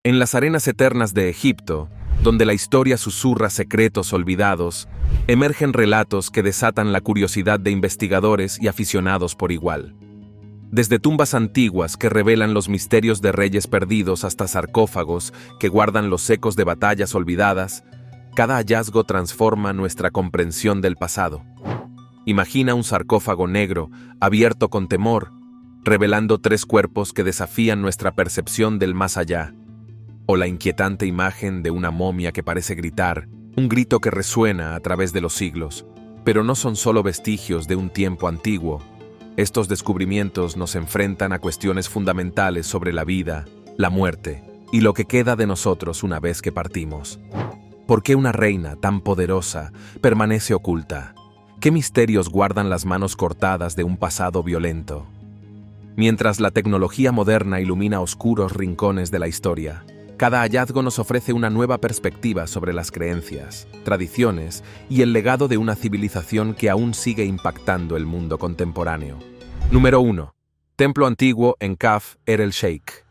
En las arenas eternas de Egipto, donde la historia susurra secretos olvidados, emergen relatos que desatan la curiosidad de investigadores y aficionados por igual. Desde tumbas antiguas que revelan los misterios de reyes perdidos hasta sarcófagos que guardan los ecos de batallas olvidadas, cada hallazgo transforma nuestra comprensión del pasado. Imagina un sarcófago negro, abierto con temor, revelando 3 cuerpos que desafían nuestra percepción del más allá. O la inquietante imagen de una momia que parece gritar, un grito que resuena a través de los siglos. Pero no son solo vestigios de un tiempo antiguo. Estos descubrimientos nos enfrentan a cuestiones fundamentales sobre la vida, la muerte y lo que queda de nosotros una vez que partimos. ¿Por qué una reina tan poderosa permanece oculta? ¿Qué misterios guardan las manos cortadas de un pasado violento? Mientras la tecnología moderna ilumina oscuros rincones de la historia, cada hallazgo nos ofrece una nueva perspectiva sobre las creencias, tradiciones y el legado de una civilización que aún sigue impactando el mundo contemporáneo. Número 1. Templo antiguo en Kaf el-Sheikh.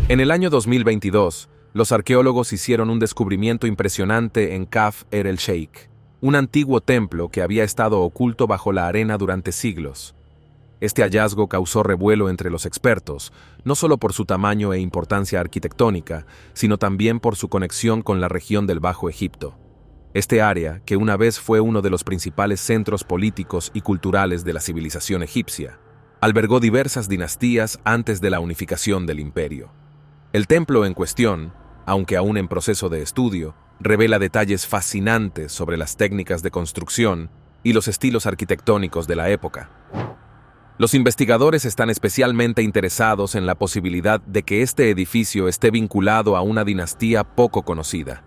En el año 2022, los arqueólogos hicieron un descubrimiento impresionante en Kaf el-Sheikh, un antiguo templo que había estado oculto bajo la arena durante siglos. Este hallazgo causó revuelo entre los expertos, no solo por su tamaño e importancia arquitectónica, sino también por su conexión con la región del Bajo Egipto. Este área, que una vez fue uno de los principales centros políticos y culturales de la civilización egipcia, albergó diversas dinastías antes de la unificación del imperio. El templo en cuestión, aunque aún en proceso de estudio, revela detalles fascinantes sobre las técnicas de construcción y los estilos arquitectónicos de la época. Los investigadores están especialmente interesados en la posibilidad de que este edificio esté vinculado a una dinastía poco conocida.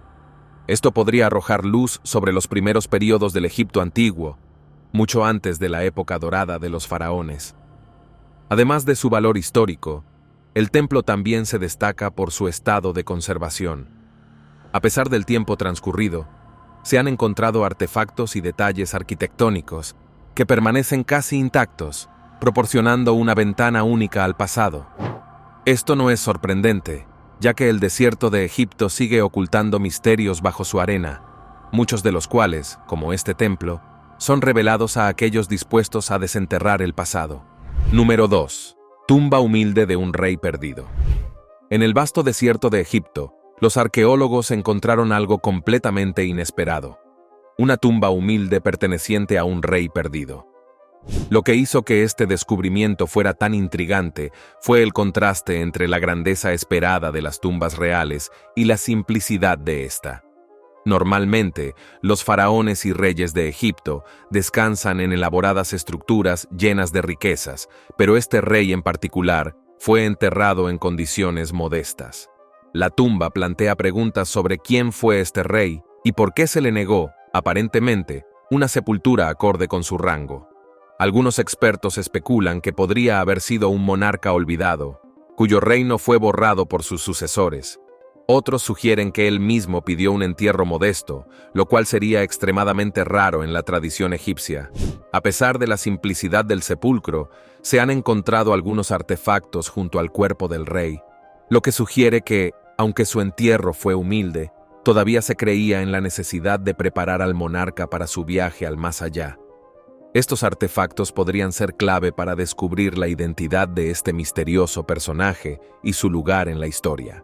Esto podría arrojar luz sobre los primeros periodos del Egipto antiguo, mucho antes de la época dorada de los faraones. Además de su valor histórico, el templo también se destaca por su estado de conservación. A pesar del tiempo transcurrido, se han encontrado artefactos y detalles arquitectónicos que permanecen casi intactos, proporcionando una ventana única al pasado. Esto no es sorprendente, ya que el desierto de Egipto sigue ocultando misterios bajo su arena, muchos de los cuales, como este templo, son revelados a aquellos dispuestos a desenterrar el pasado. Número 2. Tumba humilde de un rey perdido. En el vasto desierto de Egipto, los arqueólogos encontraron algo completamente inesperado: una tumba humilde perteneciente a un rey perdido. Lo que hizo que este descubrimiento fuera tan intrigante fue el contraste entre la grandeza esperada de las tumbas reales y la simplicidad de esta. Normalmente, los faraones y reyes de Egipto descansan en elaboradas estructuras llenas de riquezas, pero este rey en particular fue enterrado en condiciones modestas. La tumba plantea preguntas sobre quién fue este rey y por qué se le negó, aparentemente, una sepultura acorde con su rango. Algunos expertos especulan que podría haber sido un monarca olvidado, cuyo reino fue borrado por sus sucesores. Otros sugieren que él mismo pidió un entierro modesto, lo cual sería extremadamente raro en la tradición egipcia. A pesar de la simplicidad del sepulcro, se han encontrado algunos artefactos junto al cuerpo del rey, lo que sugiere que, aunque su entierro fue humilde, todavía se creía en la necesidad de preparar al monarca para su viaje al más allá. Estos artefactos podrían ser clave para descubrir la identidad de este misterioso personaje y su lugar en la historia.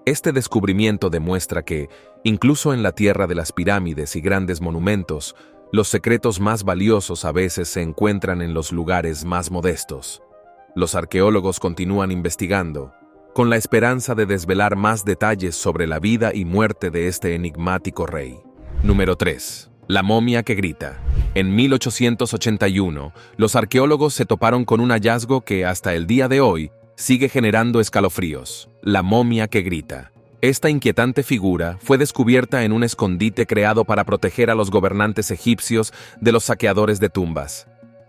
Este descubrimiento demuestra que, incluso en la tierra de las pirámides y grandes monumentos, los secretos más valiosos a veces se encuentran en los lugares más modestos. Los arqueólogos continúan investigando, con la esperanza de desvelar más detalles sobre la vida y muerte de este enigmático rey. Número 3. La momia que grita. En 1881, los arqueólogos se toparon con un hallazgo que, hasta el día de hoy, sigue generando escalofríos: la momia que grita. Esta inquietante figura fue descubierta en un escondite creado para proteger a los gobernantes egipcios de los saqueadores de tumbas.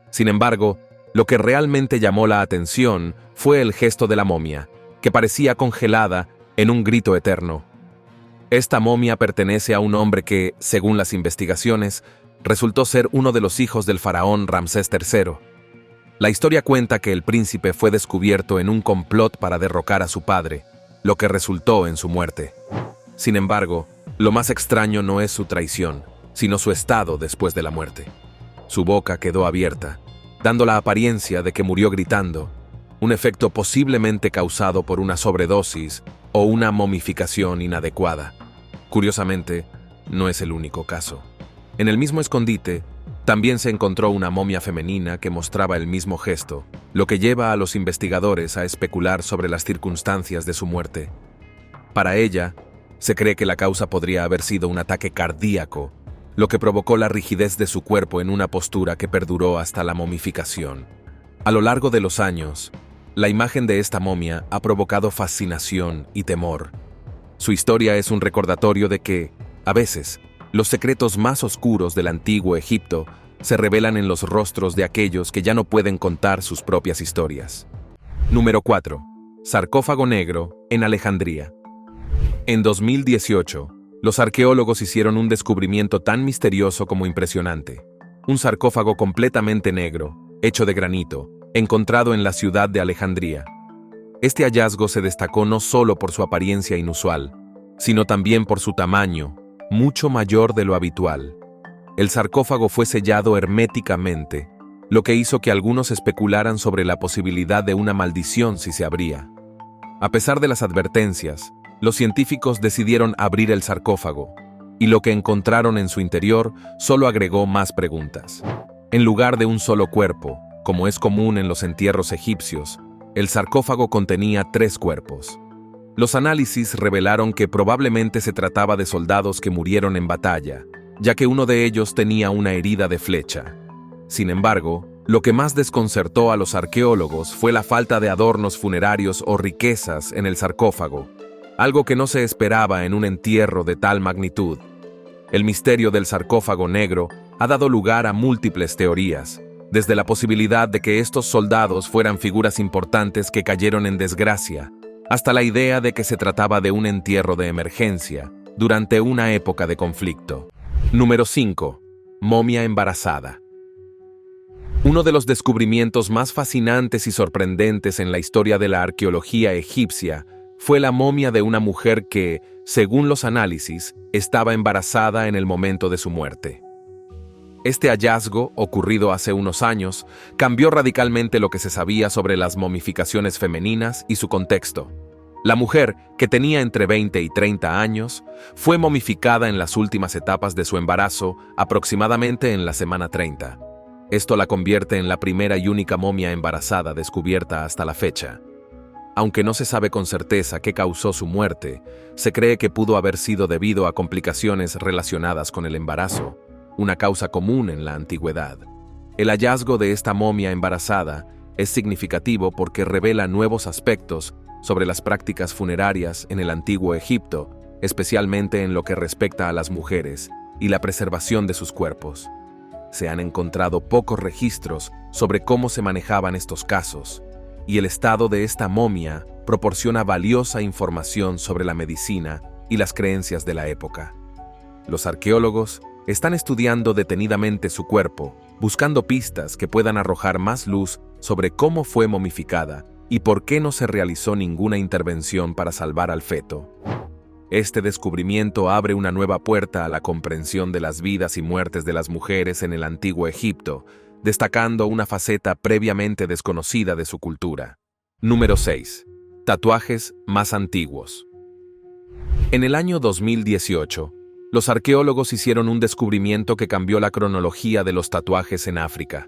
Sin embargo, lo que realmente llamó la atención fue el gesto de la momia, que parecía congelada en un grito eterno. Esta momia pertenece a un hombre que, según las investigaciones, resultó ser uno de los hijos del faraón Ramsés III. La historia cuenta que el príncipe fue descubierto en un complot para derrocar a su padre, lo que resultó en su muerte. Sin embargo, lo más extraño no es su traición, sino su estado después de la muerte. Su boca quedó abierta, dando la apariencia de que murió gritando, un efecto posiblemente causado por una sobredosis o una momificación inadecuada. Curiosamente, no es el único caso. En el mismo escondite, también se encontró una momia femenina que mostraba el mismo gesto, lo que lleva a los investigadores a especular sobre las circunstancias de su muerte. Para ella, se cree que la causa podría haber sido un ataque cardíaco, lo que provocó la rigidez de su cuerpo en una postura que perduró hasta la momificación. A lo largo de los años, la imagen de esta momia ha provocado fascinación y temor. Su historia es un recordatorio de que, a veces, los secretos más oscuros del antiguo Egipto se revelan en los rostros de aquellos que ya no pueden contar sus propias historias. Número 4. Sarcófago negro en Alejandría. En 2018, los arqueólogos hicieron un descubrimiento tan misterioso como impresionante. Un sarcófago completamente negro, hecho de granito, encontrado en la ciudad de Alejandría. Este hallazgo se destacó no solo por su apariencia inusual, sino también por su tamaño, mucho mayor de lo habitual. El sarcófago fue sellado herméticamente, lo que hizo que algunos especularan sobre la posibilidad de una maldición si se abría. A pesar de las advertencias, los científicos decidieron abrir el sarcófago, y lo que encontraron en su interior solo agregó más preguntas. En lugar de un solo cuerpo, como es común en los entierros egipcios, el sarcófago contenía 3 cuerpos. Los análisis revelaron que probablemente se trataba de soldados que murieron en batalla, ya que uno de ellos tenía una herida de flecha. Sin embargo, lo que más desconcertó a los arqueólogos fue la falta de adornos funerarios o riquezas en el sarcófago, algo que no se esperaba en un entierro de tal magnitud. El misterio del sarcófago negro ha dado lugar a múltiples teorías, desde la posibilidad de que estos soldados fueran figuras importantes que cayeron en desgracia, hasta la idea de que se trataba de un entierro de emergencia durante una época de conflicto. Número 5. Momia embarazada. Uno de los descubrimientos más fascinantes y sorprendentes en la historia de la arqueología egipcia fue la momia de una mujer que, según los análisis, estaba embarazada en el momento de su muerte. Este hallazgo, ocurrido hace unos años, cambió radicalmente lo que se sabía sobre las momificaciones femeninas y su contexto. La mujer, que tenía entre 20 y 30 años, fue momificada en las últimas etapas de su embarazo, aproximadamente en la semana 30. Esto la convierte en la primera y única momia embarazada descubierta hasta la fecha. Aunque no se sabe con certeza qué causó su muerte, se cree que pudo haber sido debido a complicaciones relacionadas con el embarazo, una causa común en la antigüedad. El hallazgo de esta momia embarazada es significativo porque revela nuevos aspectos sobre las prácticas funerarias en el antiguo Egipto, especialmente en lo que respecta a las mujeres y la preservación de sus cuerpos. Se han encontrado pocos registros sobre cómo se manejaban estos casos, y el estado de esta momia proporciona valiosa información sobre la medicina y las creencias de la época. Los arqueólogos están estudiando detenidamente su cuerpo, buscando pistas que puedan arrojar más luz sobre cómo fue momificada y por qué no se realizó ninguna intervención para salvar al feto. Este descubrimiento abre una nueva puerta a la comprensión de las vidas y muertes de las mujeres en el antiguo Egipto, destacando una faceta previamente desconocida de su cultura. Número 6. Tatuajes más antiguos. En el año 2018, los arqueólogos hicieron un descubrimiento que cambió la cronología de los tatuajes en África.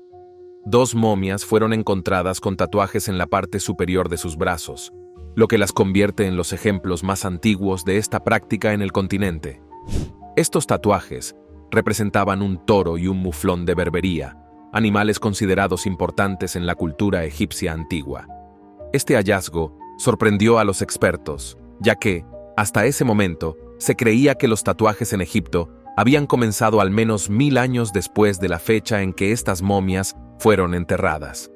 2 momias fueron encontradas con tatuajes en la parte superior de sus brazos, lo que las convierte en los ejemplos más antiguos de esta práctica en el continente. Estos tatuajes representaban un toro y un muflón de Berbería, animales considerados importantes en la cultura egipcia antigua. Este hallazgo sorprendió a los expertos, ya que, hasta ese momento, se creía que los tatuajes en Egipto habían comenzado al menos 1000 años después de la fecha en que estas momias fueron enterradas.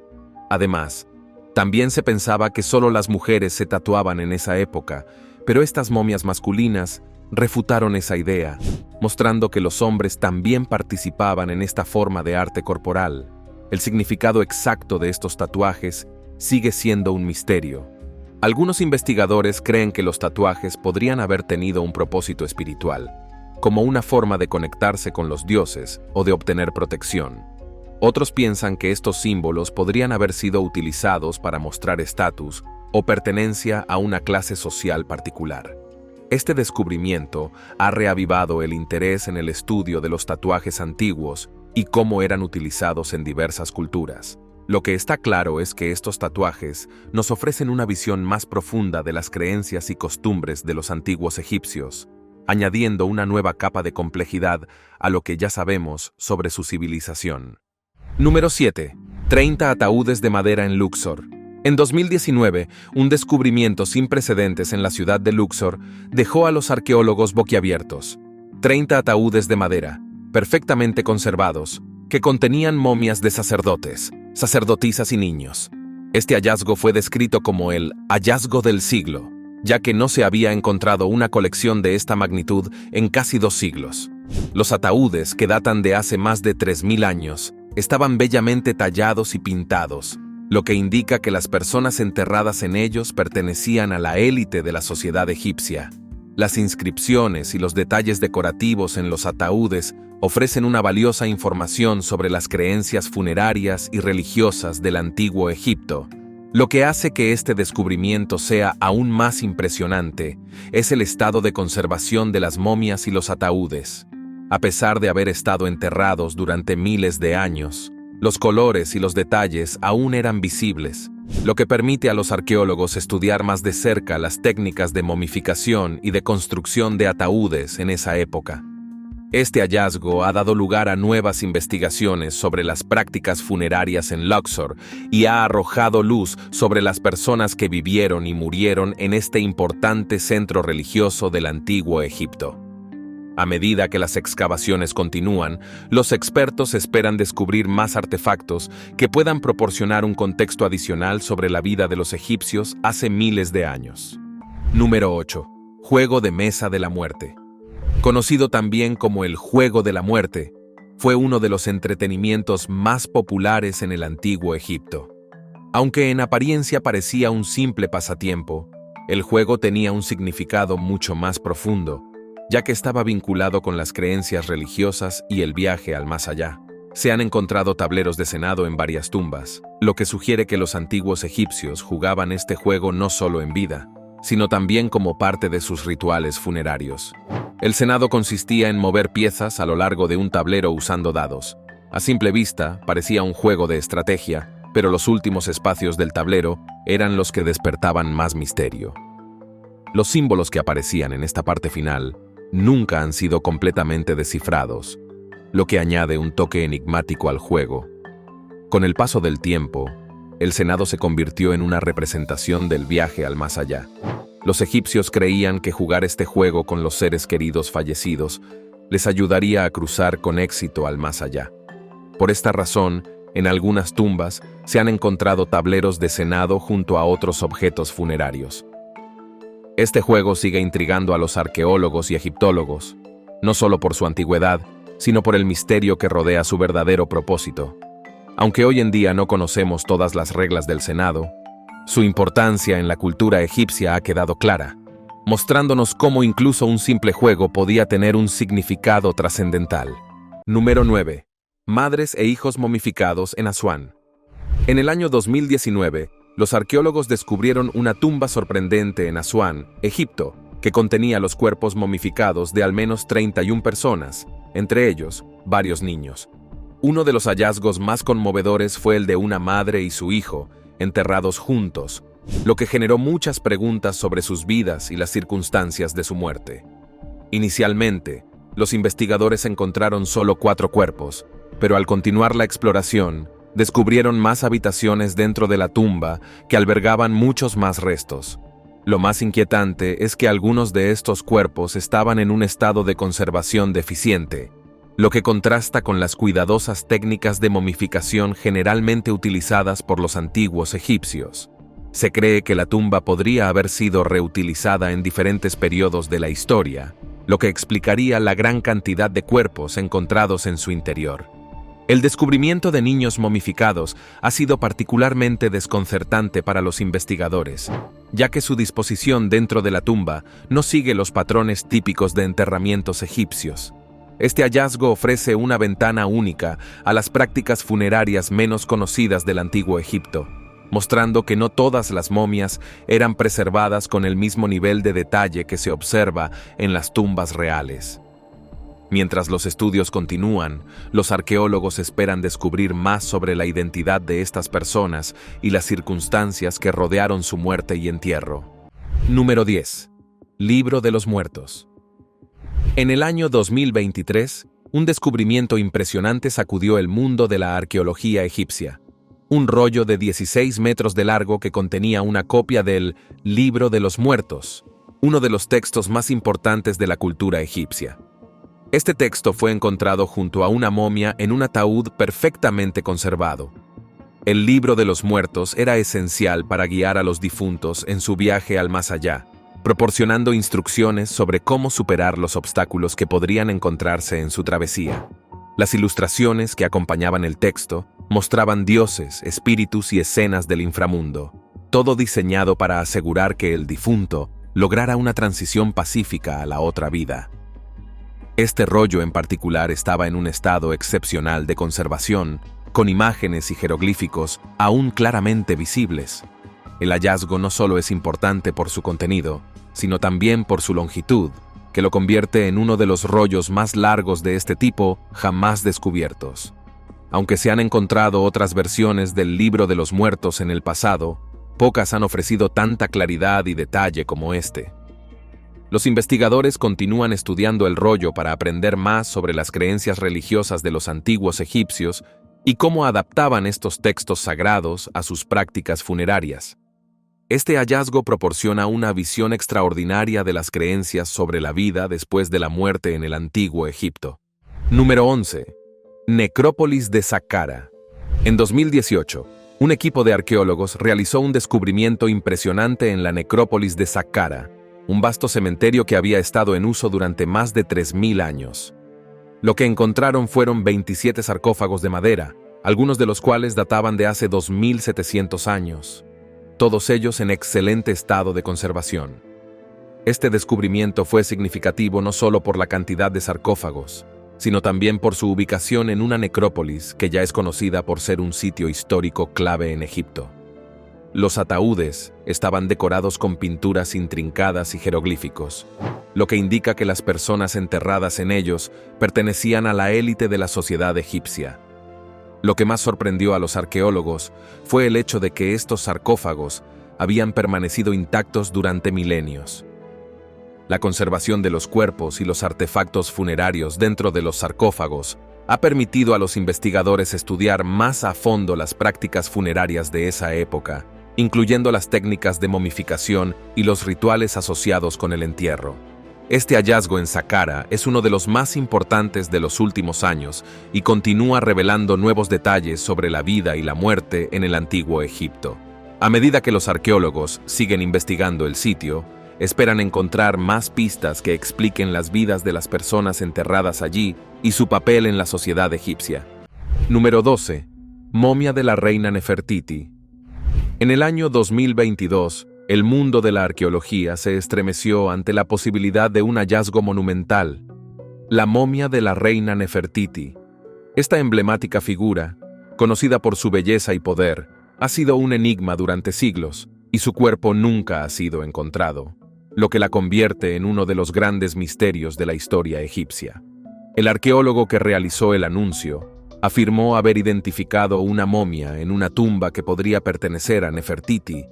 Además, también se pensaba que solo las mujeres se tatuaban en esa época, pero estas momias masculinas refutaron esa idea, mostrando que los hombres también participaban en esta forma de arte corporal. El significado exacto de estos tatuajes sigue siendo un misterio. Algunos investigadores creen que los tatuajes podrían haber tenido un propósito espiritual, como una forma de conectarse con los dioses o de obtener protección. Otros piensan que estos símbolos podrían haber sido utilizados para mostrar estatus o pertenencia a una clase social particular. Este descubrimiento ha reavivado el interés en el estudio de los tatuajes antiguos y cómo eran utilizados en diversas culturas. Lo que está claro es que estos tatuajes nos ofrecen una visión más profunda de las creencias y costumbres de los antiguos egipcios, añadiendo una nueva capa de complejidad a lo que ya sabemos sobre su civilización. Número 7. 30 ataúdes de madera en Luxor. En 2019, un descubrimiento sin precedentes en la ciudad de Luxor dejó a los arqueólogos boquiabiertos. 30 ataúdes de madera, perfectamente conservados, que contenían momias de sacerdotes, sacerdotisas y niños. Este hallazgo fue descrito como el hallazgo del siglo, ya que no se había encontrado una colección de esta magnitud en casi 2 siglos. Los ataúdes, que datan de hace más de 3000 años, estaban bellamente tallados y pintados, lo que indica que las personas enterradas en ellos pertenecían a la élite de la sociedad egipcia. Las inscripciones y los detalles decorativos en los ataúdes ofrecen una valiosa información sobre las creencias funerarias y religiosas del antiguo Egipto. Lo que hace que este descubrimiento sea aún más impresionante es el estado de conservación de las momias y los ataúdes. A pesar de haber estado enterrados durante miles de años, los colores y los detalles aún eran visibles, lo que permite a los arqueólogos estudiar más de cerca las técnicas de momificación y de construcción de ataúdes en esa época. Este hallazgo ha dado lugar a nuevas investigaciones sobre las prácticas funerarias en Luxor y ha arrojado luz sobre las personas que vivieron y murieron en este importante centro religioso del antiguo Egipto. A medida que las excavaciones continúan, los expertos esperan descubrir más artefactos que puedan proporcionar un contexto adicional sobre la vida de los egipcios hace miles de años. Número 8. Juego de mesa de la muerte. Conocido también como el Juego de la Muerte, fue uno de los entretenimientos más populares en el antiguo Egipto. Aunque en apariencia parecía un simple pasatiempo, el juego tenía un significado mucho más profundo, ya que estaba vinculado con las creencias religiosas y el viaje al más allá. Se han encontrado tableros de cenado en varias tumbas, lo que sugiere que los antiguos egipcios jugaban este juego no solo en vida, sino también como parte de sus rituales funerarios. El cenado consistía en mover piezas a lo largo de un tablero usando dados. A simple vista, parecía un juego de estrategia, pero los últimos espacios del tablero eran los que despertaban más misterio. Los símbolos que aparecían en esta parte final nunca han sido completamente descifrados, lo que añade un toque enigmático al juego. Con el paso del tiempo, el cenado se convirtió en una representación del viaje al más allá. Los egipcios creían que jugar este juego con los seres queridos fallecidos les ayudaría a cruzar con éxito al más allá. Por esta razón, en algunas tumbas se han encontrado tableros de cenado junto a otros objetos funerarios. Este juego sigue intrigando a los arqueólogos y egiptólogos, no solo por su antigüedad, sino por el misterio que rodea su verdadero propósito. Aunque hoy en día no conocemos todas las reglas del cenado, su importancia en la cultura egipcia ha quedado clara, mostrándonos cómo incluso un simple juego podía tener un significado trascendental. Número 9. Madres e hijos momificados en Asuán. En el año 2019, los arqueólogos descubrieron una tumba sorprendente en Asuán, Egipto, que contenía los cuerpos momificados de al menos 31 personas, entre ellos, varios niños. Uno de los hallazgos más conmovedores fue el de una madre y su hijo, enterrados juntos, lo que generó muchas preguntas sobre sus vidas y las circunstancias de su muerte. Inicialmente, los investigadores encontraron solo 4 cuerpos, pero al continuar la exploración, descubrieron más habitaciones dentro de la tumba que albergaban muchos más restos. Lo más inquietante es que algunos de estos cuerpos estaban en un estado de conservación deficiente, lo que contrasta con las cuidadosas técnicas de momificación generalmente utilizadas por los antiguos egipcios. Se cree que la tumba podría haber sido reutilizada en diferentes periodos de la historia, lo que explicaría la gran cantidad de cuerpos encontrados en su interior. El descubrimiento de niños momificados ha sido particularmente desconcertante para los investigadores, ya que su disposición dentro de la tumba no sigue los patrones típicos de enterramientos egipcios. Este hallazgo ofrece una ventana única a las prácticas funerarias menos conocidas del antiguo Egipto, mostrando que no todas las momias eran preservadas con el mismo nivel de detalle que se observa en las tumbas reales. Mientras los estudios continúan, los arqueólogos esperan descubrir más sobre la identidad de estas personas y las circunstancias que rodearon su muerte y entierro. Número 10. Libro de los Muertos. En el año 2023, un descubrimiento impresionante sacudió el mundo de la arqueología egipcia. Un rollo de 16 metros de largo que contenía una copia del Libro de los Muertos, uno de los textos más importantes de la cultura egipcia. Este texto fue encontrado junto a una momia en un ataúd perfectamente conservado. El Libro de los Muertos era esencial para guiar a los difuntos en su viaje al más allá, proporcionando instrucciones sobre cómo superar los obstáculos que podrían encontrarse en su travesía. Las ilustraciones que acompañaban el texto mostraban dioses, espíritus y escenas del inframundo, todo diseñado para asegurar que el difunto lograra una transición pacífica a la otra vida. Este rollo en particular estaba en un estado excepcional de conservación, con imágenes y jeroglíficos aún claramente visibles. El hallazgo no solo es importante por su contenido, sino también por su longitud, que lo convierte en uno de los rollos más largos de este tipo jamás descubiertos. Aunque se han encontrado otras versiones del Libro de los Muertos en el pasado, pocas han ofrecido tanta claridad y detalle como este. Los investigadores continúan estudiando el rollo para aprender más sobre las creencias religiosas de los antiguos egipcios y cómo adaptaban estos textos sagrados a sus prácticas funerarias. Este hallazgo proporciona una visión extraordinaria de las creencias sobre la vida después de la muerte en el antiguo Egipto. Número 11. Necrópolis de Saqqara. En 2018, un equipo de arqueólogos realizó un descubrimiento impresionante en la necrópolis de Saqqara, un vasto cementerio que había estado en uso durante más de 3000 años. Lo que encontraron fueron 27 sarcófagos de madera, algunos de los cuales databan de hace 2700 años, todos ellos en excelente estado de conservación. Este descubrimiento fue significativo no solo por la cantidad de sarcófagos, sino también por su ubicación en una necrópolis que ya es conocida por ser un sitio histórico clave en Egipto. Los ataúdes estaban decorados con pinturas intrincadas y jeroglíficos, lo que indica que las personas enterradas en ellos pertenecían a la élite de la sociedad egipcia. Lo que más sorprendió a los arqueólogos fue el hecho de que estos sarcófagos habían permanecido intactos durante milenios. La conservación de los cuerpos y los artefactos funerarios dentro de los sarcófagos ha permitido a los investigadores estudiar más a fondo las prácticas funerarias de esa época, incluyendo las técnicas de momificación y los rituales asociados con el entierro. Este hallazgo en Saqqara es uno de los más importantes de los últimos años y continúa revelando nuevos detalles sobre la vida y la muerte en el antiguo Egipto. A medida que los arqueólogos siguen investigando el sitio, esperan encontrar más pistas que expliquen las vidas de las personas enterradas allí y su papel en la sociedad egipcia. Número 12. Momia de la reina Nefertiti. En el año 2022, el mundo de la arqueología se estremeció ante la posibilidad de un hallazgo monumental: la momia de la reina Nefertiti. Esta emblemática figura, conocida por su belleza y poder, ha sido un enigma durante siglos y su cuerpo nunca ha sido encontrado, lo que la convierte en uno de los grandes misterios de la historia egipcia. El arqueólogo que realizó el anuncio afirmó haber identificado una momia en una tumba que podría pertenecer a Nefertiti,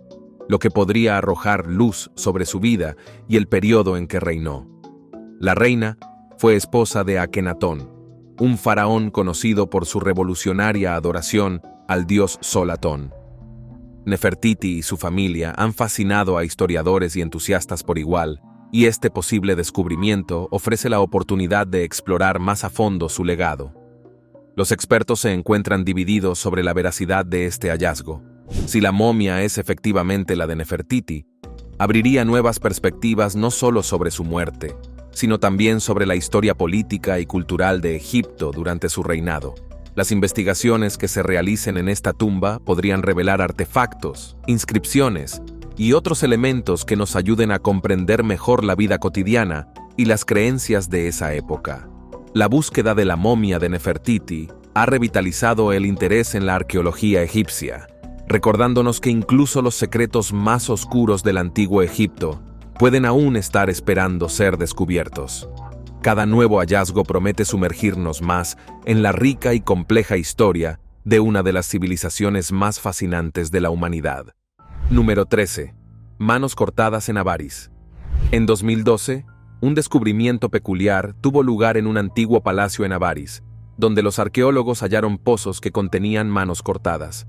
lo que podría arrojar luz sobre su vida y el periodo en que reinó. La reina fue esposa de Akenatón, un faraón conocido por su revolucionaria adoración al dios Solatón. Nefertiti y su familia han fascinado a historiadores y entusiastas por igual, y este posible descubrimiento ofrece la oportunidad de explorar más a fondo su legado. Los expertos se encuentran divididos sobre la veracidad de este hallazgo. Si la momia es efectivamente la de Nefertiti, abriría nuevas perspectivas no solo sobre su muerte, sino también sobre la historia política y cultural de Egipto durante su reinado. Las investigaciones que se realicen en esta tumba podrían revelar artefactos, inscripciones y otros elementos que nos ayuden a comprender mejor la vida cotidiana y las creencias de esa época. La búsqueda de la momia de Nefertiti ha revitalizado el interés en la arqueología egipcia, recordándonos que incluso los secretos más oscuros del antiguo Egipto pueden aún estar esperando ser descubiertos. Cada nuevo hallazgo promete sumergirnos más en la rica y compleja historia de una de las civilizaciones más fascinantes de la humanidad. Número 13. Manos cortadas en Avaris. En 2012, un descubrimiento peculiar tuvo lugar en un antiguo palacio en Avaris, donde los arqueólogos hallaron pozos que contenían manos cortadas.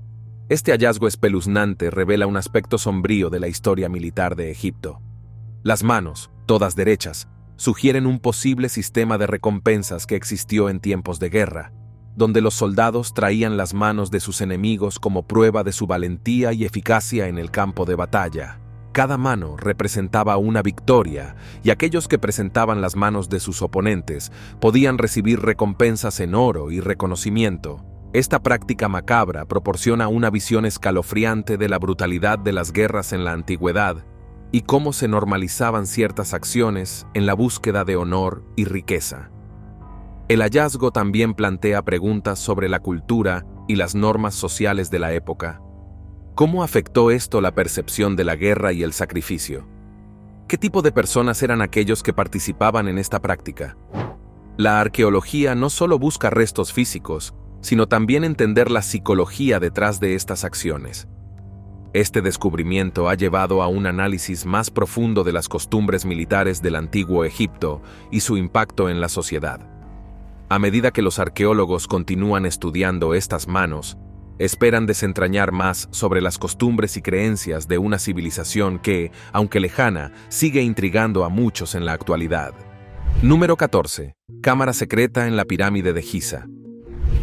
Este hallazgo espeluznante revela un aspecto sombrío de la historia militar de Egipto. Las manos, todas derechas, sugieren un posible sistema de recompensas que existió en tiempos de guerra, donde los soldados traían las manos de sus enemigos como prueba de su valentía y eficacia en el campo de batalla. Cada mano representaba una victoria, y aquellos que presentaban las manos de sus oponentes podían recibir recompensas en oro y reconocimiento. Esta práctica macabra proporciona una visión escalofriante de la brutalidad de las guerras en la antigüedad y cómo se normalizaban ciertas acciones en la búsqueda de honor y riqueza. El hallazgo también plantea preguntas sobre la cultura y las normas sociales de la época. ¿Cómo afectó esto la percepción de la guerra y el sacrificio? ¿Qué tipo de personas eran aquellos que participaban en esta práctica? La arqueología no solo busca restos físicos, sino también entender la psicología detrás de estas acciones. Este descubrimiento ha llevado a un análisis más profundo de las costumbres militares del antiguo Egipto y su impacto en la sociedad. A medida que los arqueólogos continúan estudiando estas manos, esperan desentrañar más sobre las costumbres y creencias de una civilización que, aunque lejana, sigue intrigando a muchos en la actualidad. Número 14. Cámara secreta en la pirámide de Giza.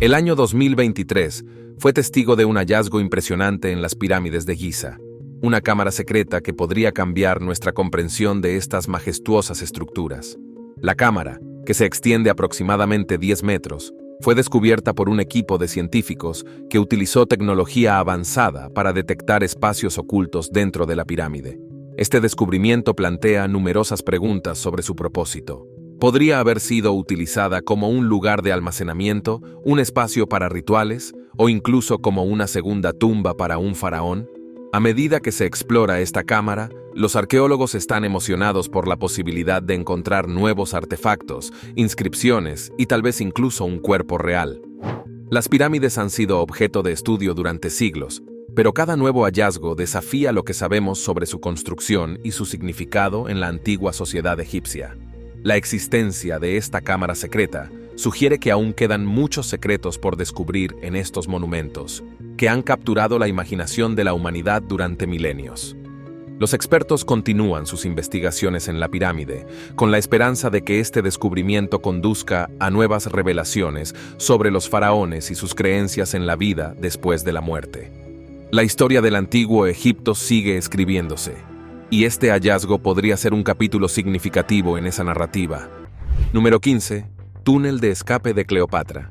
El año 2023 fue testigo de un hallazgo impresionante en las pirámides de Giza, una cámara secreta que podría cambiar nuestra comprensión de estas majestuosas estructuras. La cámara, que se extiende aproximadamente 10 metros, fue descubierta por un equipo de científicos que utilizó tecnología avanzada para detectar espacios ocultos dentro de la pirámide. Este descubrimiento plantea numerosas preguntas sobre su propósito. ¿Podría haber sido utilizada como un lugar de almacenamiento, un espacio para rituales, o incluso como una segunda tumba para un faraón? A medida que se explora esta cámara, los arqueólogos están emocionados por la posibilidad de encontrar nuevos artefactos, inscripciones y tal vez incluso un cuerpo real. Las pirámides han sido objeto de estudio durante siglos, pero cada nuevo hallazgo desafía lo que sabemos sobre su construcción y su significado en la antigua sociedad egipcia. La existencia de esta cámara secreta sugiere que aún quedan muchos secretos por descubrir en estos monumentos, que han capturado la imaginación de la humanidad durante milenios. Los expertos continúan sus investigaciones en la pirámide, con la esperanza de que este descubrimiento conduzca a nuevas revelaciones sobre los faraones y sus creencias en la vida después de la muerte. La historia del antiguo Egipto sigue escribiéndose, y este hallazgo podría ser un capítulo significativo en esa narrativa. Número 15. Túnel de escape de Cleopatra.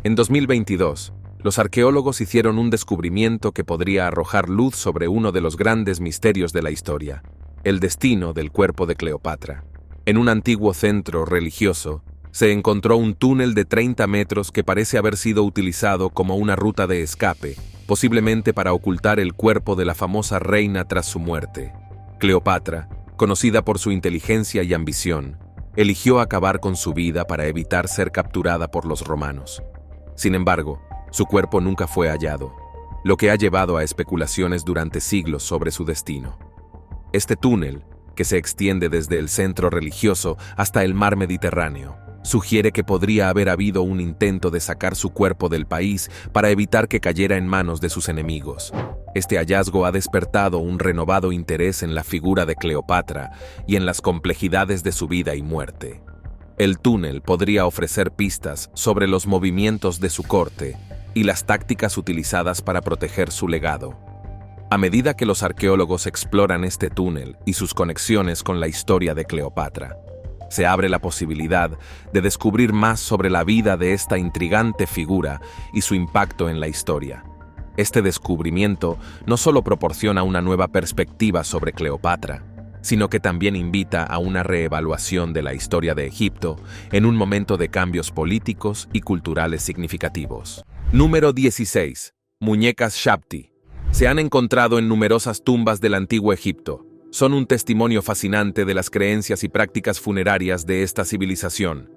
En 2022, los arqueólogos hicieron un descubrimiento que podría arrojar luz sobre uno de los grandes misterios de la historia, el destino del cuerpo de Cleopatra. En un antiguo centro religioso, se encontró un túnel de 30 metros que parece haber sido utilizado como una ruta de escape, posiblemente para ocultar el cuerpo de la famosa reina tras su muerte. Cleopatra, conocida por su inteligencia y ambición, eligió acabar con su vida para evitar ser capturada por los romanos. Sin embargo, su cuerpo nunca fue hallado, lo que ha llevado a especulaciones durante siglos sobre su destino. Este túnel, que se extiende desde el centro religioso hasta el mar Mediterráneo, sugiere que podría haber habido un intento de sacar su cuerpo del país para evitar que cayera en manos de sus enemigos. Este hallazgo ha despertado un renovado interés en la figura de Cleopatra y en las complejidades de su vida y muerte. El túnel podría ofrecer pistas sobre los movimientos de su corte y las tácticas utilizadas para proteger su legado. A medida que los arqueólogos exploran este túnel y sus conexiones con la historia de Cleopatra, se abre la posibilidad de descubrir más sobre la vida de esta intrigante figura y su impacto en la historia. Este descubrimiento no solo proporciona una nueva perspectiva sobre Cleopatra, sino que también invita a una reevaluación de la historia de Egipto en un momento de cambios políticos y culturales significativos. Número 16. Muñecas Shabti. Se han encontrado en numerosas tumbas del antiguo Egipto. Son un testimonio fascinante de las creencias y prácticas funerarias de esta civilización.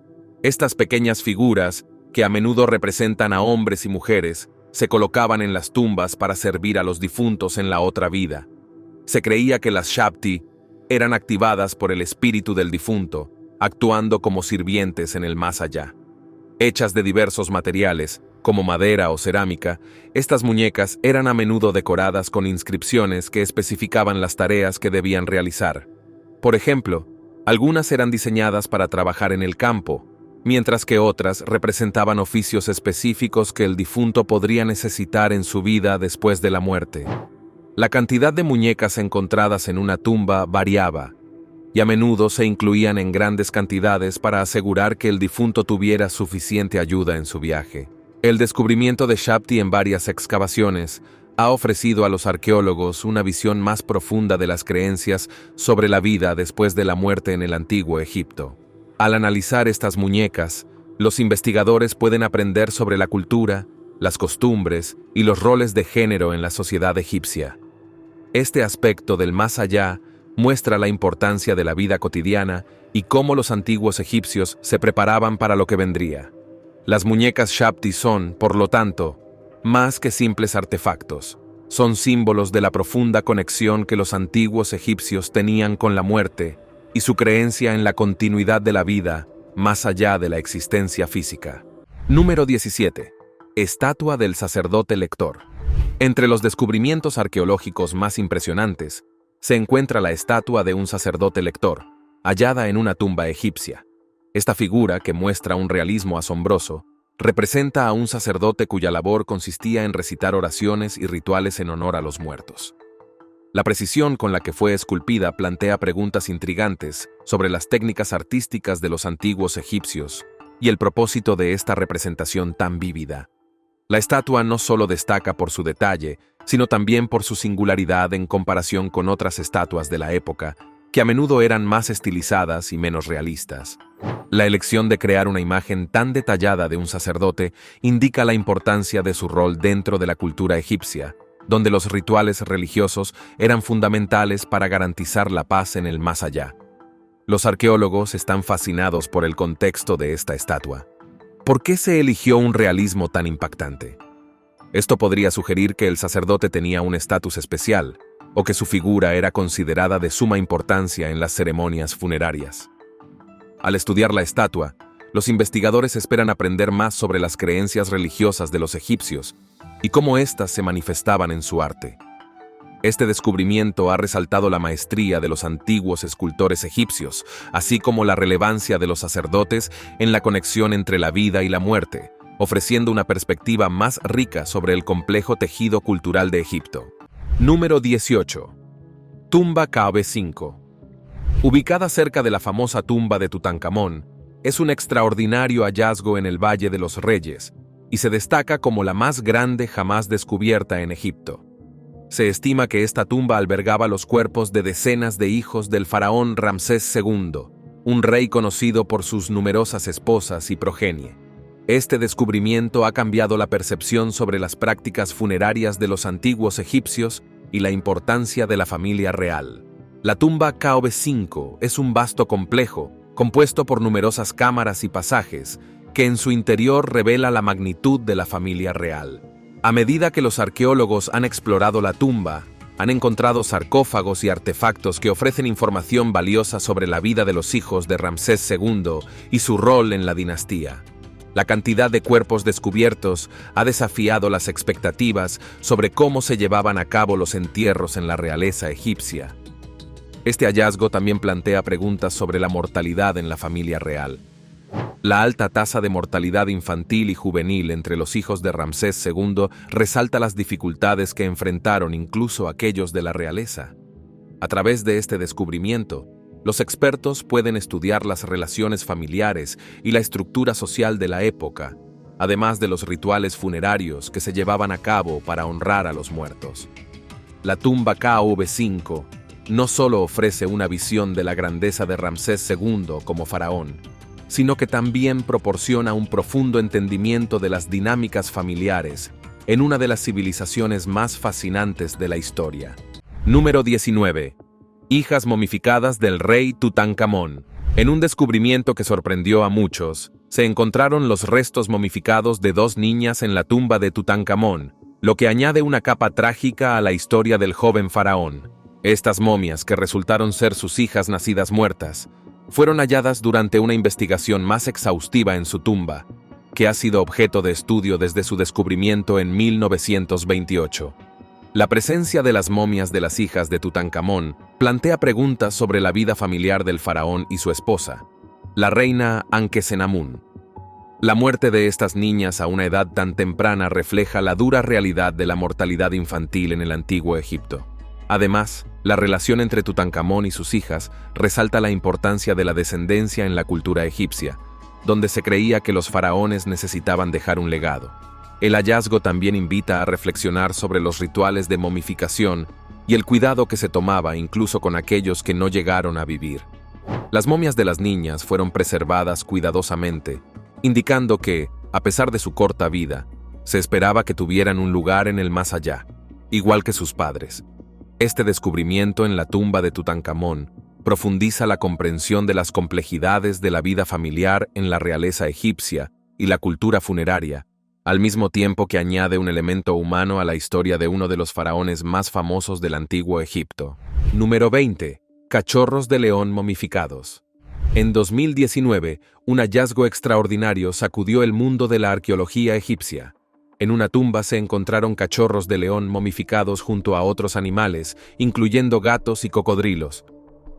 Estas pequeñas figuras, que a menudo representan a hombres y mujeres, se colocaban en las tumbas para servir a los difuntos en la otra vida. Se creía que las Shabti eran activadas por el espíritu del difunto, actuando como sirvientes en el más allá. Hechas de diversos materiales, como madera o cerámica, estas muñecas eran a menudo decoradas con inscripciones que especificaban las tareas que debían realizar. Por ejemplo, algunas eran diseñadas para trabajar en el campo, mientras que otras representaban oficios específicos que el difunto podría necesitar en su vida después de la muerte. La cantidad de muñecas encontradas en una tumba variaba, y a menudo se incluían en grandes cantidades para asegurar que el difunto tuviera suficiente ayuda en su viaje. El descubrimiento de Shabti en varias excavaciones ha ofrecido a los arqueólogos una visión más profunda de las creencias sobre la vida después de la muerte en el antiguo Egipto. Al analizar estas muñecas, los investigadores pueden aprender sobre la cultura, las costumbres y los roles de género en la sociedad egipcia. Este aspecto del más allá muestra la importancia de la vida cotidiana y cómo los antiguos egipcios se preparaban para lo que vendría. Las muñecas Shabti son, por lo tanto, más que simples artefactos. Son símbolos de la profunda conexión que los antiguos egipcios tenían con la muerte y su creencia en la continuidad de la vida más allá de la existencia física. Número 17. Estatua del sacerdote lector. Entre los descubrimientos arqueológicos más impresionantes, se encuentra la estatua de un sacerdote lector, hallada en una tumba egipcia. Esta figura, que muestra un realismo asombroso, representa a un sacerdote cuya labor consistía en recitar oraciones y rituales en honor a los muertos. La precisión con la que fue esculpida plantea preguntas intrigantes sobre las técnicas artísticas de los antiguos egipcios y el propósito de esta representación tan vívida. La estatua no solo destaca por su detalle, sino también por su singularidad en comparación con otras estatuas de la época, que a menudo eran más estilizadas y menos realistas. La elección de crear una imagen tan detallada de un sacerdote indica la importancia de su rol dentro de la cultura egipcia, donde los rituales religiosos eran fundamentales para garantizar la paz en el más allá. Los arqueólogos están fascinados por el contexto de esta estatua. ¿Por qué se eligió un realismo tan impactante? Esto podría sugerir que el sacerdote tenía un estatus especial, o que su figura era considerada de suma importancia en las ceremonias funerarias. Al estudiar la estatua, los investigadores esperan aprender más sobre las creencias religiosas de los egipcios y cómo éstas se manifestaban en su arte. Este descubrimiento ha resaltado la maestría de los antiguos escultores egipcios, así como la relevancia de los sacerdotes en la conexión entre la vida y la muerte, ofreciendo una perspectiva más rica sobre el complejo tejido cultural de Egipto. Número 18. Tumba Kv5. Ubicada cerca de la famosa tumba de Tutankamón, es un extraordinario hallazgo en el Valle de los Reyes y se destaca como la más grande jamás descubierta en Egipto. Se estima que esta tumba albergaba los cuerpos de decenas de hijos del faraón Ramsés II, un rey conocido por sus numerosas esposas y progenie. Este descubrimiento ha cambiado la percepción sobre las prácticas funerarias de los antiguos egipcios y la importancia de la familia real. La tumba Kv5 es un vasto complejo, compuesto por numerosas cámaras y pasajes, que en su interior revela la magnitud de la familia real. A medida que los arqueólogos han explorado la tumba, han encontrado sarcófagos y artefactos que ofrecen información valiosa sobre la vida de los hijos de Ramsés II y su rol en la dinastía. La cantidad de cuerpos descubiertos ha desafiado las expectativas sobre cómo se llevaban a cabo los entierros en la realeza egipcia. Este hallazgo también plantea preguntas sobre la mortalidad en la familia real. La alta tasa de mortalidad infantil y juvenil entre los hijos de Ramsés II resalta las dificultades que enfrentaron incluso aquellos de la realeza. A través de este descubrimiento, Los expertos pueden estudiar las relaciones familiares y la estructura social de la época, además de los rituales funerarios que se llevaban a cabo para honrar a los muertos. La tumba KV5 no solo ofrece una visión de la grandeza de Ramsés II como faraón, sino que también proporciona un profundo entendimiento de las dinámicas familiares en una de las civilizaciones más fascinantes de la historia. Número 19. Hijas momificadas del rey Tutankamón. En un descubrimiento que sorprendió a muchos, se encontraron los restos momificados de 2 niñas en la tumba de Tutankamón, lo que añade una capa trágica a la historia del joven faraón. Estas momias, que resultaron ser sus hijas nacidas muertas, fueron halladas durante una investigación más exhaustiva en su tumba, que ha sido objeto de estudio desde su descubrimiento en 1928. La presencia de las momias de las hijas de Tutankamón plantea preguntas sobre la vida familiar del faraón y su esposa, la reina Ankhesenamun. La muerte de estas niñas a una edad tan temprana refleja la dura realidad de la mortalidad infantil en el antiguo Egipto. Además, la relación entre Tutankamón y sus hijas resalta la importancia de la descendencia en la cultura egipcia, donde se creía que los faraones necesitaban dejar un legado. El hallazgo también invita a reflexionar sobre los rituales de momificación y el cuidado que se tomaba incluso con aquellos que no llegaron a vivir. Las momias de las niñas fueron preservadas cuidadosamente, indicando que, a pesar de su corta vida, se esperaba que tuvieran un lugar en el más allá, igual que sus padres. Este descubrimiento en la tumba de Tutankamón profundiza la comprensión de las complejidades de la vida familiar en la realeza egipcia y la cultura funeraria, al mismo tiempo que añade un elemento humano a la historia de uno de los faraones más famosos del antiguo Egipto. Número 20. Cachorros de león momificados. En 2019, un hallazgo extraordinario sacudió el mundo de la arqueología egipcia. En una tumba se encontraron cachorros de león momificados junto a otros animales, incluyendo gatos y cocodrilos.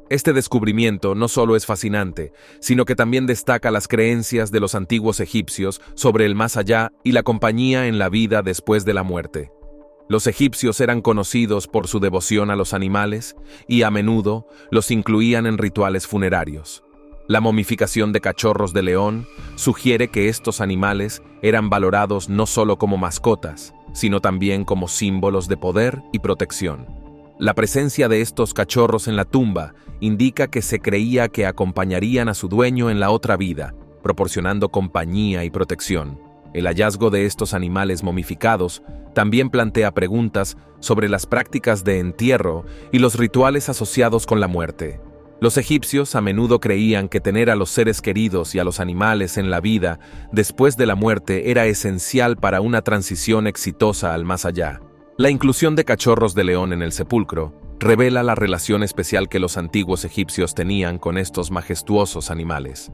Este descubrimiento no solo es fascinante, sino que también destaca las creencias de los antiguos egipcios sobre el más allá y la compañía en la vida después de la muerte. Los egipcios eran conocidos por su devoción a los animales y a menudo los incluían en rituales funerarios. La momificación de cachorros de león sugiere que estos animales eran valorados no solo como mascotas, sino también como símbolos de poder y protección. La presencia de estos cachorros en la tumba indica que se creía que acompañarían a su dueño en la otra vida, proporcionando compañía y protección. El hallazgo de estos animales momificados también plantea preguntas sobre las prácticas de entierro y los rituales asociados con la muerte. Los egipcios a menudo creían que tener a los seres queridos y a los animales en la vida después de la muerte era esencial para una transición exitosa al más allá. La inclusión de cachorros de león en el sepulcro revela la relación especial que los antiguos egipcios tenían con estos majestuosos animales.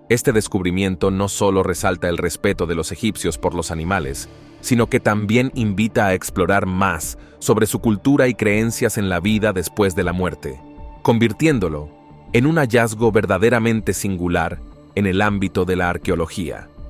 Este descubrimiento no solo resalta el respeto de los egipcios por los animales, sino que también invita a explorar más sobre su cultura y creencias en la vida después de la muerte, convirtiéndolo en un hallazgo verdaderamente singular en el ámbito de la arqueología.